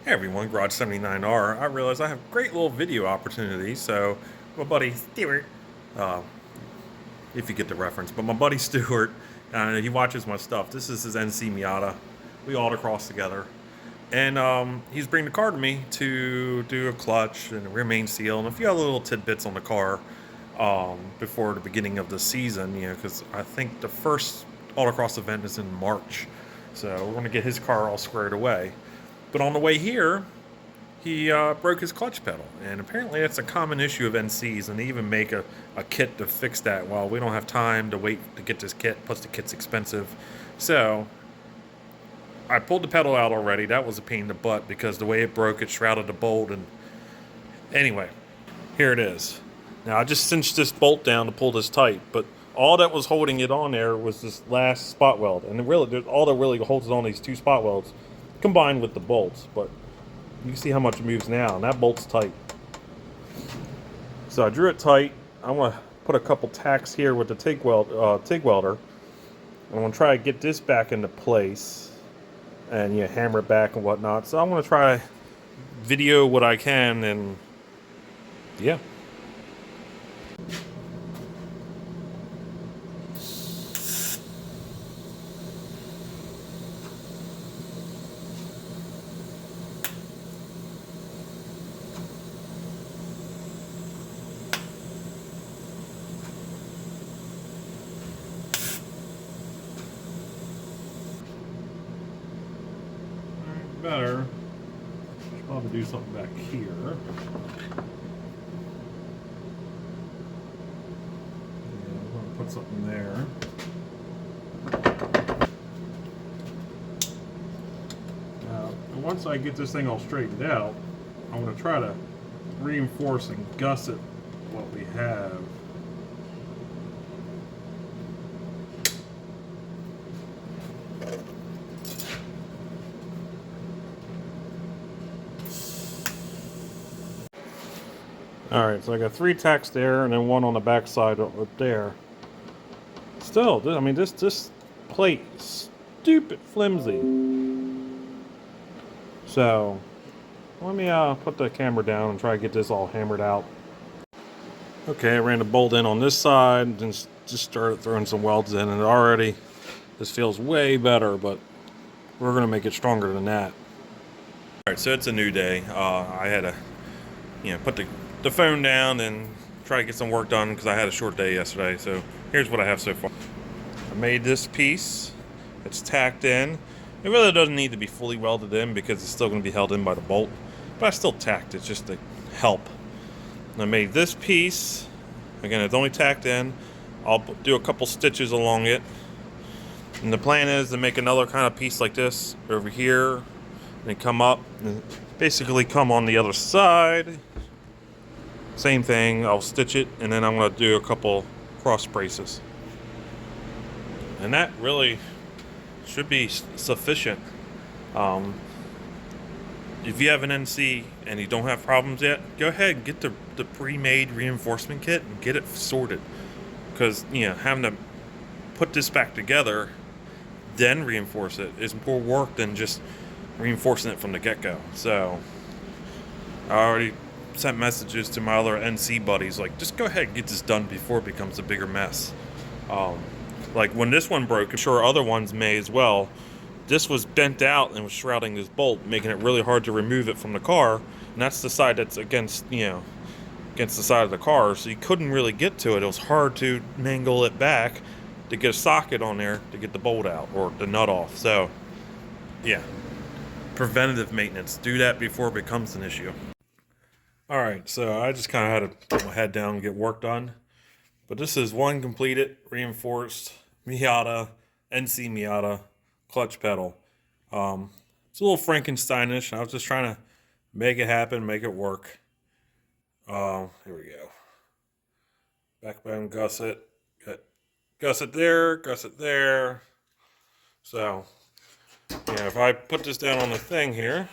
Hey everyone, Garage79R. I realize I have great little video opportunities, so my buddy Stuart, uh, if you get the reference, but my buddy Stuart, he watches my stuff. This is his NC Miata. We autocross together. And he's bringing the car to me to do a clutch and a rear main seal and a few other little tidbits on the car before the beginning of the season, because I think the first autocross event is in March. So we're going to get his car all squared away. But on the way here, he broke his clutch pedal, and apparently that's a common issue of NCs, and they even make a kit to fix that. Well, we don't have time to wait to get this kit, plus the kit's expensive. So I pulled the pedal out already. That was a pain in the butt because the way it broke, it shrouded the bolt. And anyway, here it is. Now I just cinched this bolt down to pull this tight, but all that was holding it on there was this last spot weld, and really, all that really holds it on these two spot welds, combined with the bolts. But you can see how much it moves now, and that bolt's tight. So I drew it tight. I want to put a couple tacks here with the TIG welder. I'm going to try to get this back into place and hammer it back and whatnot. So I'm going to try video what I can, and yeah. Better. Should probably do something back here. Yeah, I'm going to put something there. Now, once I get this thing all straightened out, I'm going to try to reinforce and gusset what we have. Alright, so I got 3 tacks there and then one on the back side up there. Still, I mean, this plate is stupid flimsy. So, let me put the camera down and try to get this all hammered out. Okay, I ran the bolt in on this side and just started throwing some welds in, and already this feels way better, but we're going to make it stronger than that. Alright, so it's a new day. I had to, put the phone down and try to get some work done because I had a short day yesterday. So here's what I have so far. I made this piece. It's tacked in. It really doesn't need to be fully welded in because it's still going to be held in by the bolt, but I still tacked it just to help. And I made this piece. Again, it's only tacked in. I'll do a couple stitches along it, and the plan is to make another kind of piece like this over here and come up and basically come on the other side. Same thing, I'll stitch it, and then I'm going to do a couple cross braces. And that really should be sufficient. If you have an NC and you don't have problems yet, go ahead and get the pre-made reinforcement kit and get it sorted. Because, having to put this back together, then reinforce it is more work than just reinforcing it from the get-go. So, I already sent messages to my other NC buddies, like, just go ahead and get this done before it becomes a bigger mess. Like when this one broke, I'm sure other ones may as well. This was bent out and was shrouding this bolt, making it really hard to remove it from the car. And that's the side that's against the side of the car, so you couldn't really get to it. It was hard to mangle it back to get a socket on there to get the bolt out or the nut off. So, yeah, preventative maintenance. Do that before it becomes an issue. Alright, so I just kind of had to put my head down and get work done. But this is one completed, reinforced Miata, NC Miata clutch pedal. It's a little Frankensteinish. I was just trying to make it happen, make it work. Here we go. Backbone gusset. Got gusset there. So, if I put this down on the thing here,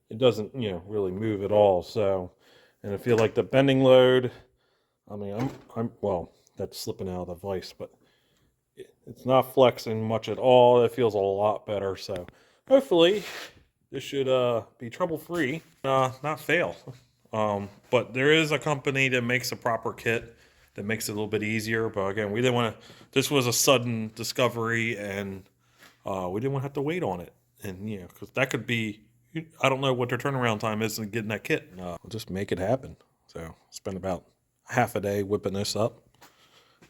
it doesn't, really move at all. So, and I feel like the bending load, I mean, well, that's slipping out of the vise, but it's not flexing much at all. It feels a lot better. So hopefully this should be trouble-free, not fail. But there is a company that makes a proper kit that makes it a little bit easier. But again, we didn't want to. This was a sudden discovery, and we didn't want to have to wait on it. And because that could be, I don't know what their turnaround time is in getting that kit. We'll just make it happen. So spend about half a day whipping this up,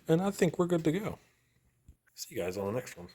and I think we're good to go. See you guys on the next one.